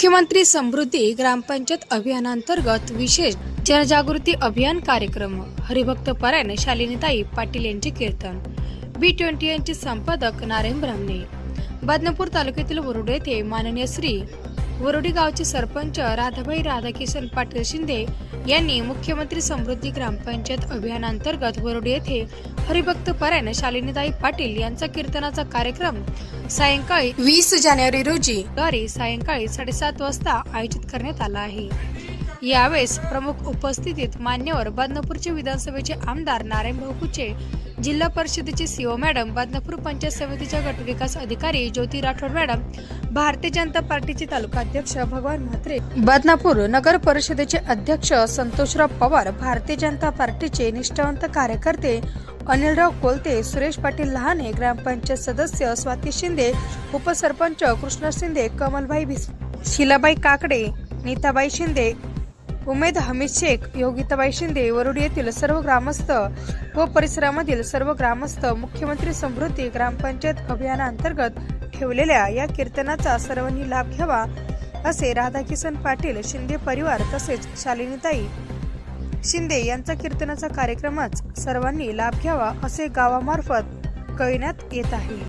मुख्यमंत्री समृद्धी ग्रामपंचायत अभियानांतर्गत विशेष जनजागृती अभियान कार्यक्रम हरिभक्त परायण शालिनीताई पाटील यांचे कीर्तन B20 यांचे संपादक नारायण ब्राह्मणे। बदनापूर तालुक्यातील वरुडी येथे माननीय श्री वरुडी गावचे सरपंच राधाबाई राधाकिशन पाटील शिंदे यांनी मुख्यमंत्री समृद्धी ग्रामपंचायत अभियानांतर्गत वरुडी येथे हरिभक्त परायण शालिनीताई पाटील यांचा कीर्तनाचा कार्यक्रम सायंकाळी 20 जानेवारी रोजी सायंकाळी 7:30 वाजता आयोजित करण्यात आला आहे। यावेळेस प्रमुख उपस्थितीत मान्यवर बदनापूरचे विधानसभेचे आमदार नारायण भाऊ कुचे, जिल्हा परिषदेचे सीओ मॅडम, बदनापूर पंचायत समितीच्या गटविकास अधिकारी ज्योती राठोड मॅडम, भारतीय जनता पार्टीचे तालुका अध्यक्ष भगवान म्हात्रे, बदनापूर नगर परिषदेचे अध्यक्ष संतोषराव पवार, भारतीय जनता पार्टीचे निष्ठावंत कार्यकर्ते अनिलराव कोलते, सुरेश पाटील लहाने, ग्रामपंचायत सदस्य स्वाती शिंदे, उपसरपंच कृष्ण शिंदे, कमलबाई शिलाबाई काकडे, नीताबाई शिंदे, उमेद हमीद शेख, योगिताबाई शिंदे, वरुडी येथील सर्व ग्रामस्थ व परिसरामधील सर्व ग्रामस्थ मुख्यमंत्री समृद्धी ग्रामपंचायत अभियानांतर्गत ठेवलेल्या या कीर्तनाचा सर्वांनी लाभ घ्यावा असे राधाकिशन पाटील शिंदे परिवार तसेच शालिनीताई शिंदे यांचा कीर्तनाचा कार्यक्रमाच सर्वांनी लाभ घ्यावा असे गावामार्फत कळविण्यात येत आहे।